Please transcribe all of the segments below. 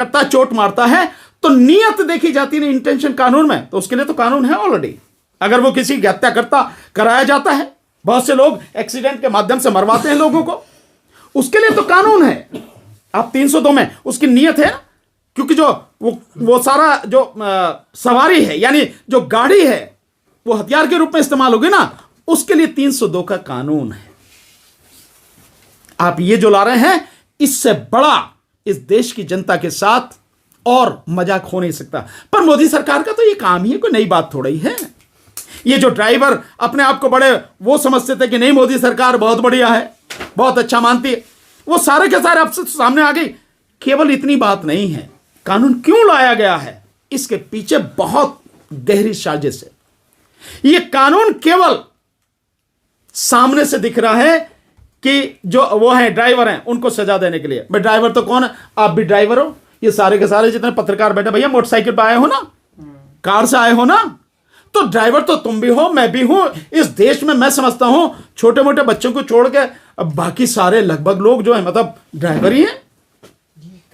करता, चोट मारता है तो नियत देखी जाती है, इंटेंशन कानून में, तो उसके लिए तो कानून है ऑलरेडी। अगर वो किसी की हत्या करता कराया जाता है, बहुत से लोग एक्सीडेंट के माध्यम से मरवाते हैं लोगों को, उसके लिए तो कानून है। आप 302 में उसकी नियत है, क्योंकि जो वो सारा जो सवारी है यानी जो गाड़ी है वो हथियार के रूप में इस्तेमाल होगी ना, उसके लिए 302 का कानून है। आप ये जो ला रहे हैं, इससे बड़ा इस देश की जनता के साथ और मजाक हो नहीं सकता। पर मोदी सरकार का तो ये काम ही है, कोई नई बात थोड़ी है। ये जो ड्राइवर अपने आप को बड़े वो समझते थे कि नहीं मोदी सरकार बहुत बढ़िया है, बहुत अच्छा मानती है, वो सारे के सारे अब से सामने आ गई। केवल इतनी बात नहीं है, कानून क्यों लाया गया है, इसके पीछे बहुत गहरी साजिश है। ये कानून केवल सामने से दिख रहा है कि जो वो है ड्राइवर हैं उनको सजा देने के लिए। भाई ड्राइवर तो कौन है, आप भी ड्राइवर हो, ये सारे के सारे जितने पत्रकार बैठे, भैया मोटरसाइकिल पे आए हो ना, कार से आए हो ना, तो ड्राइवर तो तुम भी हो, मैं भी हूं। इस देश में मैं समझता हूं छोटे मोटे बच्चों को छोड़ के बाकी सारे लगभग लोग जो है मतलब ड्राइवर ही हैं।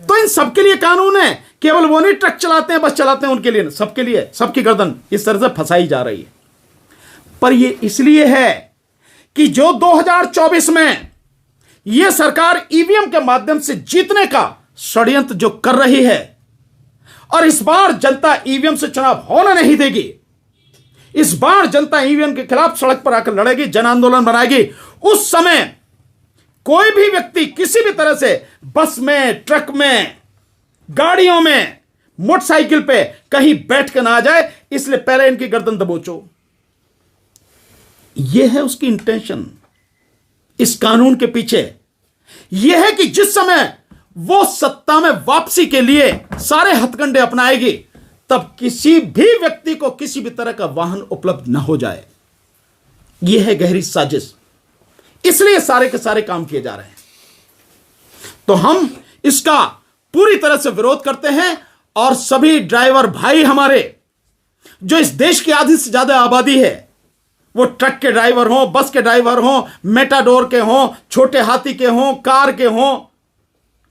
तो इन सबके लिए कानून है, केवल वो नहीं ट्रक चलाते हैं बस चलाते हैं उनके लिए, सबके लिए, सबकी गर्दन इस तरह से फंसाई जा रही है। पर ये इसलिए है कि जो 2024 में यह सरकार ईवीएम के माध्यम से जीतने का षड्यंत्र जो कर रही है, और इस बार जनता ईवीएम से चुनाव होने नहीं देगी। इस बार जनता ईवीएम के खिलाफ सड़क पर आकर लड़ेगी, जन आंदोलन बनाएगी। उस समय कोई भी व्यक्ति किसी भी तरह से बस में, ट्रक में, गाड़ियों में, मोटरसाइकिल पे कहीं बैठ कर ना आ जाए, इसलिए पहले इनकी गर्दन दबोचो। यह है उसकी इंटेंशन इस कानून के पीछे। यह है कि जिस समय वो सत्ता में वापसी के लिए सारे हथकंडे अपनाएगी, तब किसी भी व्यक्ति को किसी भी तरह का वाहन उपलब्ध न हो जाए। यह है गहरी साजिश, इसलिए सारे के सारे काम किए जा रहे हैं। तो हम इसका पूरी तरह से विरोध करते हैं, और सभी ड्राइवर भाई हमारे जो इस देश की आधी से ज्यादा आबादी है, वो ट्रक के ड्राइवर हों, बस के ड्राइवर हों, मेटाडोर के हों, छोटे हाथी के हों, कार के हों,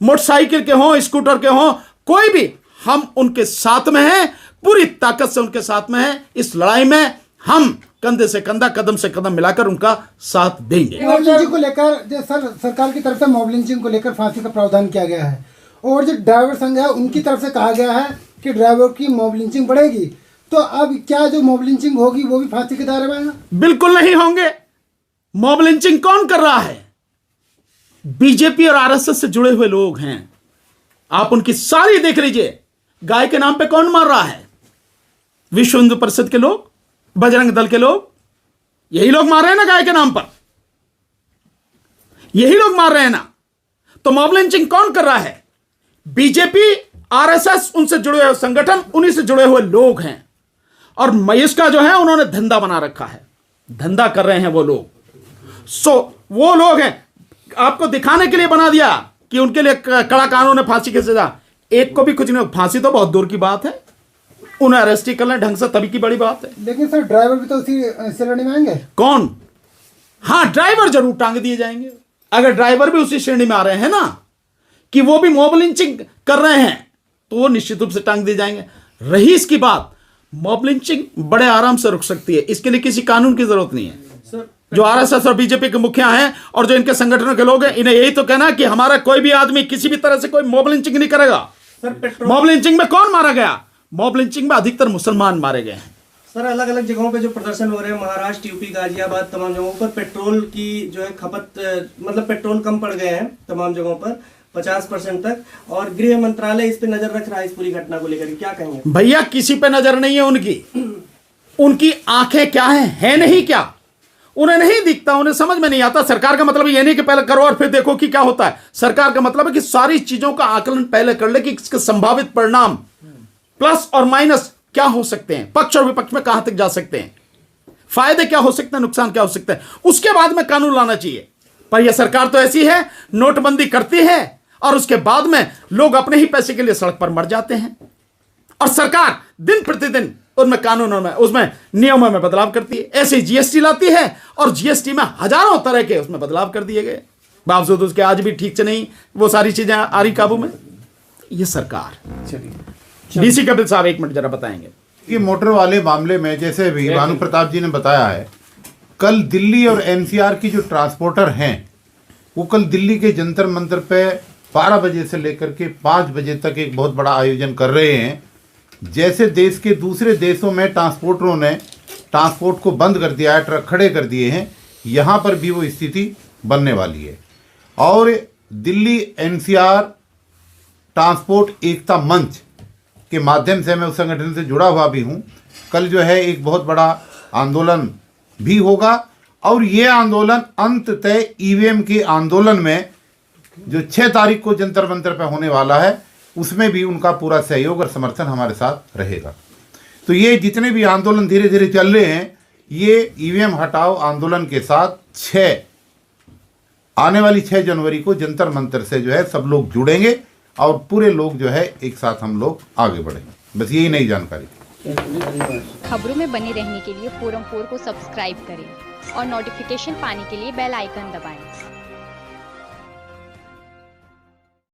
मोटरसाइकिल के हों, स्कूटर के हों, कोई भी, हम उनके साथ में हैं, पूरी ताकत से उनके साथ में हैं। इस लड़ाई में हम कंधे से कंधा, कदम से कदम मिलाकर उनका साथ देंगे। मॉब लिंचिंग को लेकर सरकार की तरफ से मॉब लिंचिंग को लेकर फांसी का प्रावधान किया गया है, और जो ड्राइवर संघ है उनकी तरफ से कहा गया है कि ड्राइवर की मॉब लिंचिंग बढ़ेगी। तो अब क्या जो मॉब लिंचिंग होगी वो भी फांसी के दायरे में आएगा? बिल्कुल नहीं होंगे। मॉब लिंचिंग कौन कर रहा है? बीजेपी और आरएसएस से जुड़े हुए लोग हैं। आप उनकी सारी देख लीजिए। गाय के नाम पे कौन मार रहा है? विश्व हिंदू परिषद के लोग, बजरंग दल के लोग, यही लोग मार रहे हैं ना गाय के नाम पर, यही लोग मार रहे हैं ना। तो मॉब लिंचिंग कौन कर रहा है? बीजेपी, आरएसएस, उनसे जुड़े हुए संगठन, उन्हीं से जुड़े हुए लोग हैं। और महेश का जो है उन्होंने धंधा बना रखा है, धंधा कर रहे हैं वो लोग। वो लोग हैं, आपको दिखाने के लिए बना दिया कि उनके लिए कड़ा कानून है, फांसी की सजा। एक को भी कुछ नहीं, फांसी तो बहुत दूर की बात है, उन्हें अरेस्ट ही कर लें ढंग से, तभी की बड़ी बात है। लेकिन सर ड्राइवर भी तो उसी श्रेणी में आएंगे। कौन? हाँ, ड्राइवर जरूर टांग दिए जाएंगे। अगर ड्राइवर भी उसी श्रेणी में आ रहे हैं ना कि वो भी मॉब लिंचिंग कर रहे हैं, तो वो निश्चित रूप से टांग दिए जाएंगे। रही इसकी बात, मॉब लिंचिंग बड़े आराम से रुक सकती है, इसके लिए किसी कानून की जरूरत नहीं है। जो आरएसएस और बीजेपी के मुखिया हैं और जो इनके संगठनों के लोग हैं, इन्हें यही तो कहना है कि हमारा कोई भी आदमी किसी भी तरह से कोई मॉब लिंचिंग नहीं करेगा। मॉब लिंचिंग में कौन मारा गया? मॉब लिंचिंग में अधिकतर मुसलमान मारे गए हैं। सर अलग अलग जगहों पे जो प्रदर्शन हो रहे हैं, महाराष्ट्र, यूपी, गाजियाबाद, तमाम जगहों पर पेट्रोल की जो है खपत, मतलब पेट्रोल कम पड़ गए हैं तमाम जगहों पर 50% तक, और गृह मंत्रालय इस पे नजर रख रहा है इस पूरी घटना को लेकर, क्या कहेंगे? भैया किसी पे नजर नहीं है उनकी आंखें क्या है नहीं क्या? उन्हें नहीं दिखता, उन्हें समझ में नहीं आता। सरकार का मतलब ये नहीं कि पहले करो और फिर देखो कि क्या होता है। सरकार का मतलब है कि सारी चीजों का आकलन पहले कर ले कि इसके संभावित परिणाम प्लस और माइनस क्या हो सकते हैं, पक्ष और विपक्ष में कहां तक जा सकते हैं, फायदे क्या हो सकते हैं, नुकसान क्या हो सकते हैं, उसके बाद में कानून लाना चाहिए। पर यह सरकार तो ऐसी है, नोटबंदी करती है और उसके बाद में लोग अपने ही पैसे के लिए सड़क पर मर जाते हैं, और सरकार दिन प्रतिदिन उनमें कानूनों में, उसमें नियमों में बदलाव करती है। ऐसे जीएसटी लाती है और जीएसटी में हजारों तरह के उसमें बदलाव कर दिए गए, बावजूद उसके आज भी ठीक से नहीं वो सारी चीजें आ रही काबू में। ये सरकार। चलिए डीसी कपिल साहब 1 मिनट जरा बताएंगे। कि मोटर वाले मामले में जैसे भी भानु प्रताप जी ने बताया है, कल दिल्ली और एनसीआर की जो ट्रांसपोर्टर हैं वो कल दिल्ली के जंतर मंतर पे 12 बजे से लेकर के 5 बजे तक एक बहुत बड़ा आयोजन कर रहे हैं। जैसे देश के दूसरे देशों में ट्रांसपोर्टरों ने ट्रांसपोर्ट को बंद कर दिया है, ट्रक खड़े कर दिए हैं, यहाँ पर भी वो स्थिति बनने वाली है। और दिल्ली एनसीआर ट्रांसपोर्ट एकता मंच के माध्यम से मैं उस संगठन से जुड़ा हुआ भी हूँ। कल जो है एक बहुत बड़ा आंदोलन भी होगा और ये आंदोलन अंततः ईवीएम के आंदोलन में जो 6 तारीख को जंतर मंतर पर होने वाला है उसमें भी उनका पूरा सहयोग और समर्थन हमारे साथ रहेगा। तो ये जितने भी आंदोलन धीरे धीरे चल रहे हैं ये ईवीएम हटाओ आंदोलन के साथ आने वाली 6 जनवरी को जंतर मंतर से जो है सब लोग जुड़ेंगे और पूरे लोग जो है एक साथ हम लोग आगे बढ़ेंगे। बस यही नई जानकारी। खबरों में बने रहने के लिए फोरम 4 को सब्सक्राइब करें और नोटिफिकेशन पाने के लिए बेल आइकन दबाएं।